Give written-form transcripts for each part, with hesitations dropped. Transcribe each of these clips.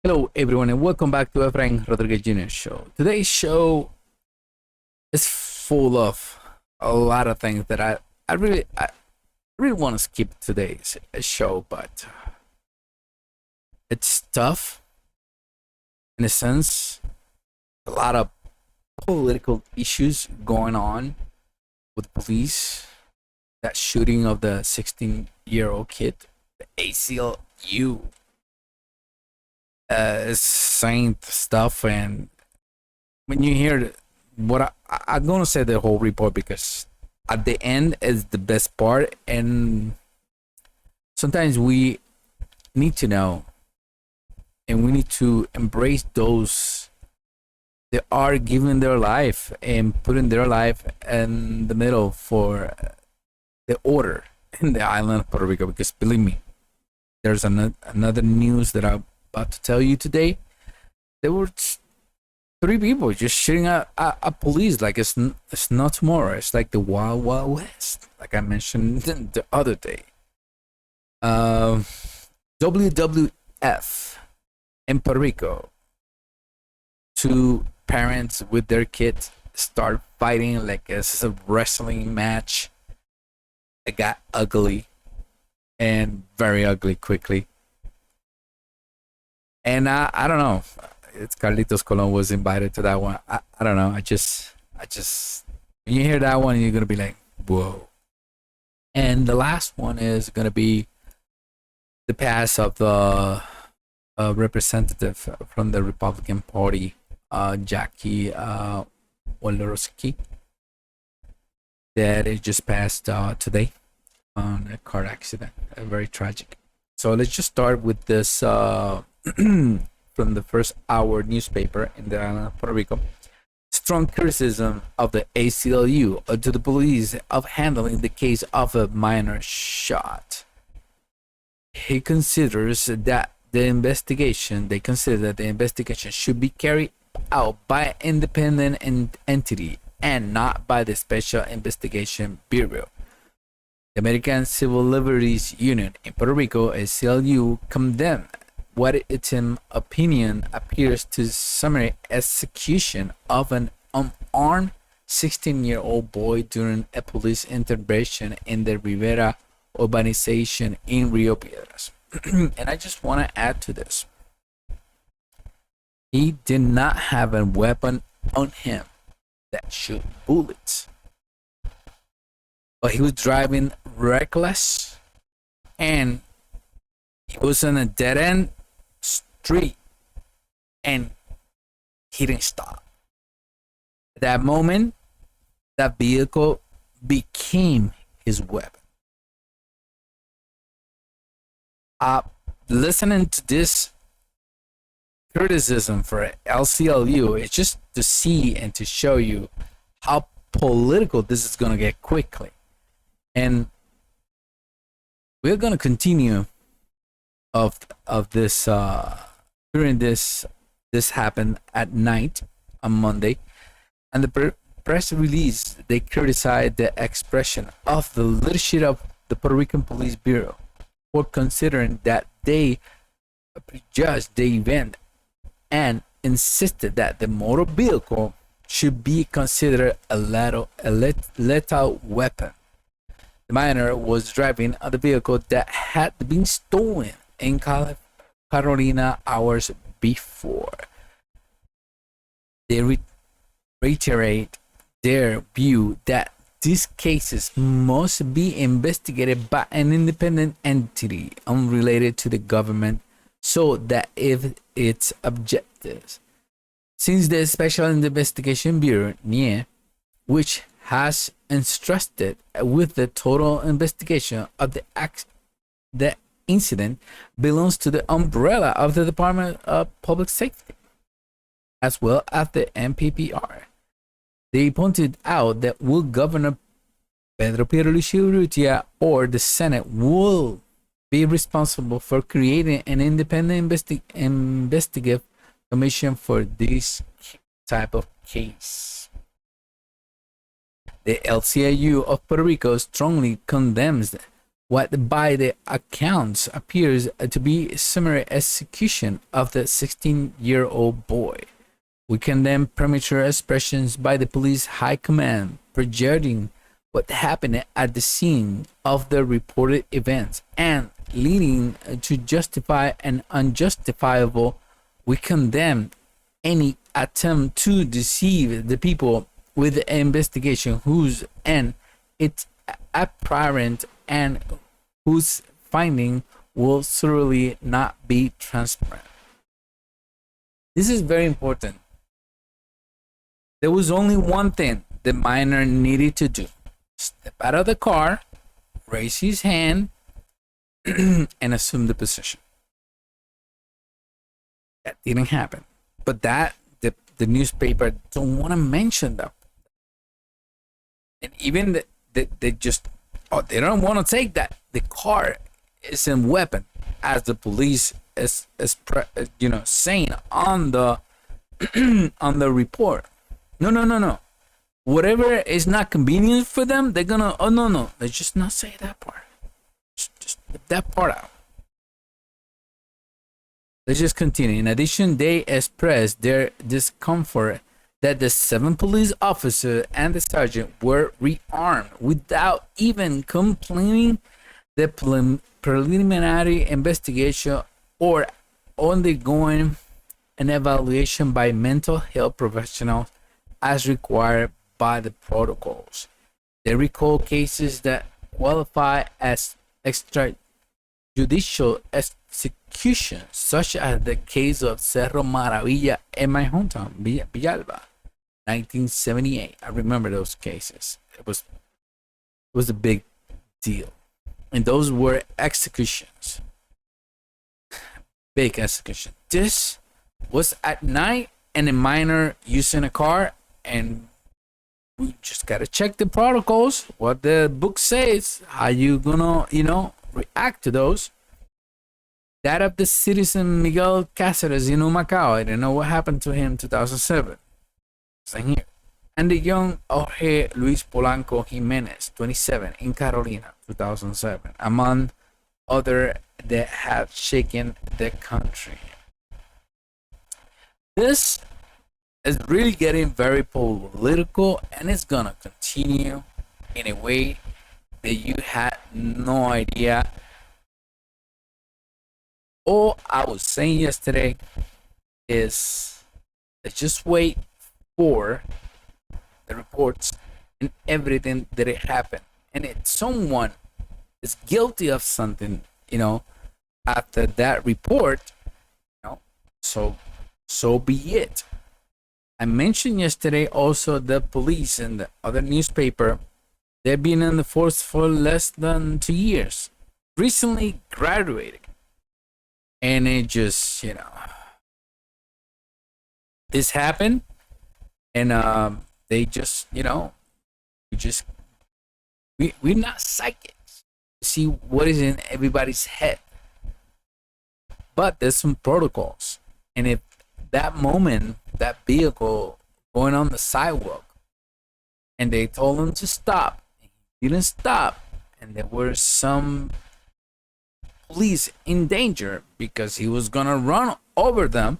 Hello, everyone, and welcome back to Efrain Rodriguez Jr. show. Today's show is full of a lot of things that I really want to skip today's show, but it's tough in a sense. A lot of political issues going on with police. That shooting of the 16-year-old kid, the ACLU. Is saying stuff, and when you hear what I'm gonna say the whole report, because at the end is the best part, and sometimes we need to know and we need to embrace those that are giving their life and putting their life in the middle for the order in the island of Puerto Rico. Because believe me, there's another news that I'm about to tell you today. There were three people just shooting at police like it's not tomorrow. It's like the Wild Wild West, like I mentioned the other day. WWF in Puerto Rico. Two parents with their kids start fighting like it's a wrestling match. It got ugly, and very ugly quickly. And I don't know. It's Carlitos Colon was invited to that one. I don't know. I just when you hear that one, you're gonna be like, whoa. And the last one is gonna be the pass of the representative from the Republican Party, Jackie Walorski, that it just passed today on a car accident. Very tragic. So let's just start with this. From the first hour newspaper in the island of Puerto Rico. Strong criticism of the ACLU to the police of handling the case of a minor shot. He considers that they consider that the investigation should be carried out by an independent entity and not by the Special Investigation Bureau. The American Civil Liberties Union in Puerto Rico, ACLU, condemned what its opinion appears to summary execution of an unarmed 16-year-old boy during a police intervention in the Rivera urbanization in Rio Piedras. And I just want to add to this. He did not have a weapon on him that shoot bullets, but he was driving reckless, and he was in a dead end street, and he didn't stop. At that moment, that vehicle became his weapon. Listening to this criticism for ACLU, it's just to see and to show you how political this is going to get quickly. And we're going to continue of this during this happened at night on Monday, and the press release, they criticized the expression of the leadership of the Puerto Rican Police Bureau for considering that they prejudged the event and insisted that the motor vehicle should be considered a lethal weapon. The minor was driving a vehicle that had been stolen in Carolina hours before. They reiterate their view that these cases must be investigated by an independent entity unrelated to the government, so that if its objectives, since the Special Investigation Bureau, NIE, which has entrusted with the total investigation of the incident, belongs to the umbrella of the Department of Public Safety, as well as the MPPR. They pointed out that will Governor Pedro Pierluisi Urrutia or the Senate will be responsible for creating an independent investigative commission for this type of case. The ACLU of Puerto Rico strongly condemns what by the accounts appears to be summary execution of the 16-year-old boy. We condemn premature expressions by the police high command prejudging what happened at the scene of the reported events and leading to justify an unjustifiable. We condemn any attempt to deceive the people with the investigation whose end it's apparent and whose finding will certainly not be transparent. This is very important. There was only one thing the minor needed to do: step out of the car, raise his hand, and assume the position. That didn't happen. But that the newspaper don't want to mention that. And even they just they don't want to take that the car is a weapon, as the police is saying on the on the report. No. Whatever is not convenient for them, they're gonna no. Let's just not say that part. Just leave that part out. Let's just continue. In addition, they expressed their discomfort that the 7 police officers and the sergeant were rearmed without even completing the preliminary investigation or undergoing an evaluation by mental health professionals as required by the protocols. They recall cases that qualify as extrajudicial execution, such as the case of Cerro Maravilla in my hometown, Villalba, 1978. I remember those cases. It was a big deal, and those were executions, big execution. This was at night, and a minor using a car, and we just gotta check the protocols, what the book says, how you gonna react to those. That of the citizen Miguel Cáceres in Humacao, I don't know what happened to him in 2007. Same here. And the young Jorge Luis Polanco Jimenez, 27, in Carolina, 2007, among other that have shaken the country. This is really getting very political, and it's gonna continue in a way that you had no idea. All I was saying yesterday is let's just wait for the reports and everything that it happened. And if someone is guilty of something, after that report, so be it. I mentioned yesterday also the police and the other newspaper, they've been in the force for less than 2 years, recently graduated. And it just, this happened, and they just, we're not psychics to see what is in everybody's head. But there's some protocols. And if that moment, that vehicle going on the sidewalk, and they told him to stop, he didn't stop, and there were some police in danger because he was gonna run over them.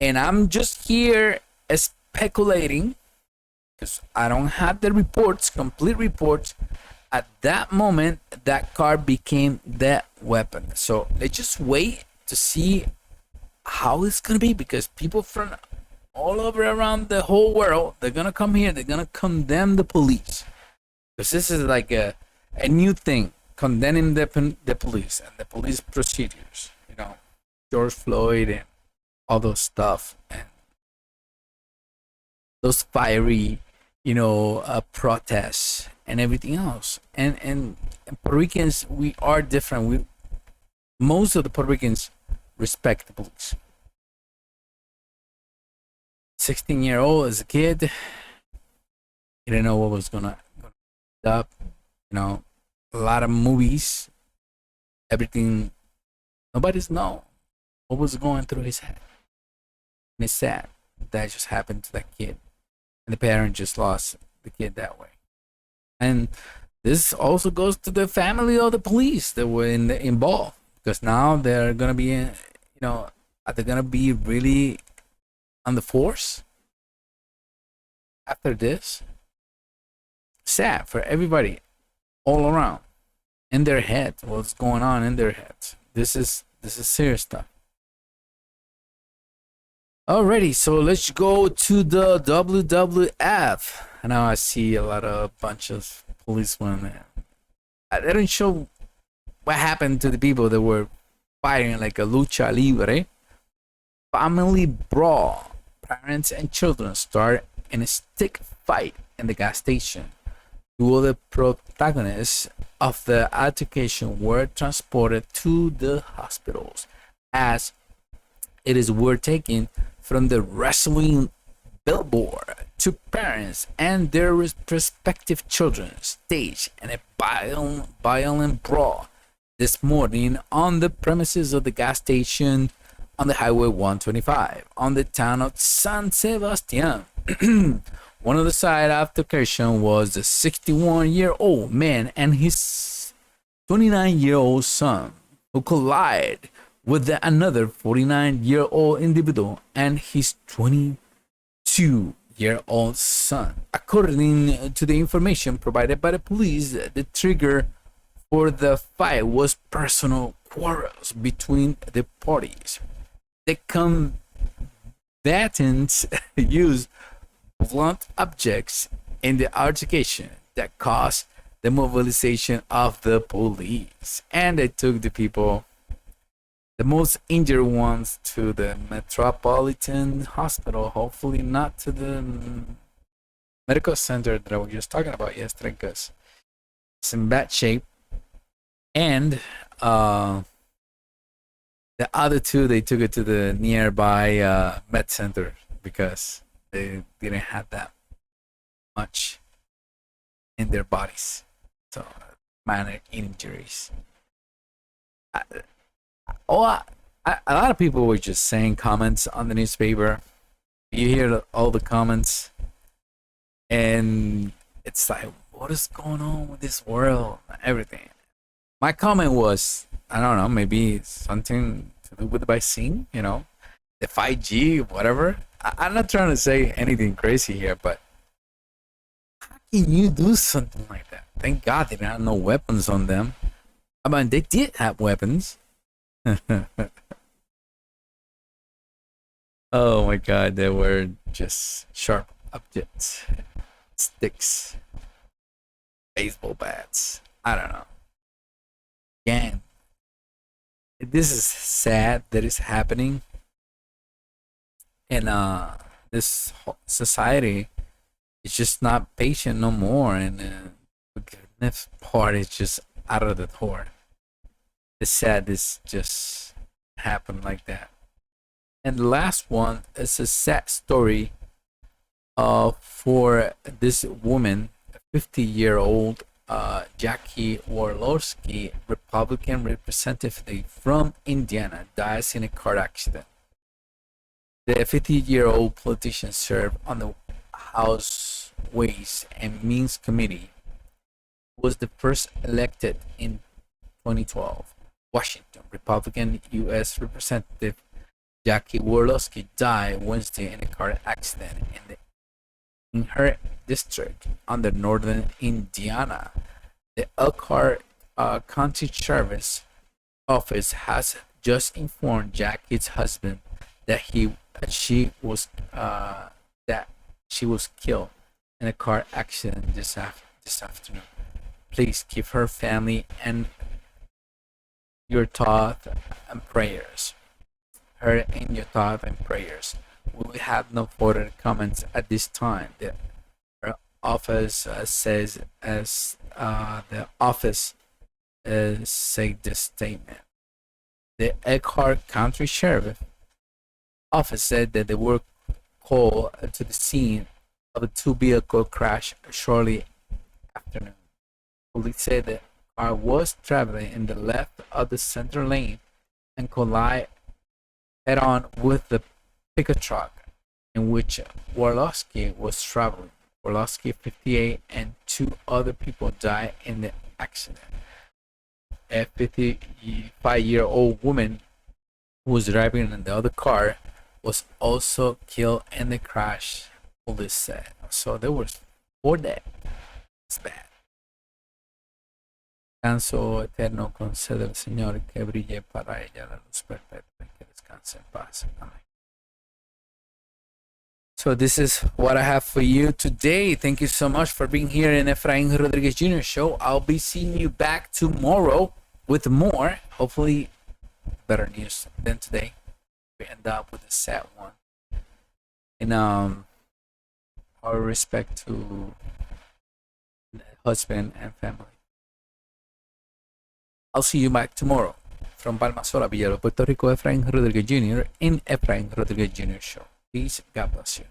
And I'm just here speculating because I don't have the reports, complete reports. At that moment, that car became that weapon. So let's just wait to see how it's gonna be, because people from all over around the whole world, they're gonna come here, they're gonna condemn the police, because this is like a new thing, condemning the police and the police procedures, George Floyd and all those stuff, and those fiery protests and everything else. And Puerto Ricans, we are different. Most of the Puerto Ricans respect the police. 16-year-old as a kid, he didn't know what was gonna up. A lot of movies, everything. Nobody's know what was going through his head. And it's sad that just happened to that kid, and the parent just lost the kid that way. And This also goes to the family of the police that were involved, because now they're gonna be, are they gonna be really on the force after this? Sad for everybody all around, in their head. What's going on in their heads? This is serious stuff. Alrighty, so let's go to the WWF. Now I see a lot of bunch of policemen. They didn't show what happened to the people that were fighting like a lucha libre. Family brawl. Parents and children start in a stick fight in the gas station. Two of the protagonists of the altercation were transported to the hospitals as it is were taken from the wrestling Billboard. Two parents and their respective children staged in a violent brawl this morning on the premises of the gas station on the Highway 125 on the town of San Sebastian. One of the side altercation was a 61-year-old man and his 29-year-old son, who collided with another 49-year-old individual and his 22-year-old son. According to the information provided by the police, the trigger for the fight was personal quarrels between the parties. The combatants used blunt objects in the altercation that caused the mobilization of the police, and they took the people, the most injured ones, to the Metropolitan Hospital, hopefully not to the medical center that I was just talking about yesterday, because it's in bad shape. And the other two, they took it to the nearby med center because they didn't have that much in their bodies. So minor injuries. A lot of people were just saying comments on the newspaper. You hear all the comments, and it's like, what is going on with this world? Everything. My comment was, I don't know, maybe something to do with the vaccine, the 5G, whatever. I'm not trying to say anything crazy here, but how can you do something like that? Thank God they didn't have no weapons on them. I mean, they did have weapons. Oh my God, they were just sharp objects, sticks, baseball bats. I don't know. Again, this is sad that it's happening, and this society is just not patient no more, and the forgiveness part is just out of the door. It's sad this just happened like that. And the last one is a sad story for this woman, a 50-year-old Jackie Walorski, Republican representative from Indiana, dies in a car accident. The 50-year-old politician served on the House Ways and Means Committee, was the first elected in 2012. Washington Republican U.S. Representative Jackie Walorski died Wednesday in a car accident in her district under northern Indiana. The Elkhart County Sheriff's Office has just informed Jackie's husband that she was killed in a car accident this afternoon. Please keep her family and your thoughts and prayers. Her in your thoughts and prayers. We have no further comments at this time. Her office says say this statement. The Elkhart County Sheriff Office said that they were called to the scene of a two-vehicle crash shortly afternoon. Police said the car was traveling in the left of the center lane and collided head-on with the pickup truck in which Walorski was traveling. Walorski, 58, and 2 other people died in the accident. A 55-year-old woman who was driving in the other car was also killed in the crash, police said. So there was 4 dead. It's bad. Descanso eterno concede el Señor, que brille para ella la luz perpetua, que descanse en paz. Amén. So this is what I have for you today. Thank you so much for being here in Efrain Rodriguez Jr. show. I'll be seeing you back tomorrow with more, hopefully better news than today. We end up with a sad one. And our respect to the husband and family. I'll see you back tomorrow from Palma Sola, Villalobos, Puerto Rico, Efrain Rodriguez Jr. in Efrain Rodriguez Jr. show. Peace. God bless you.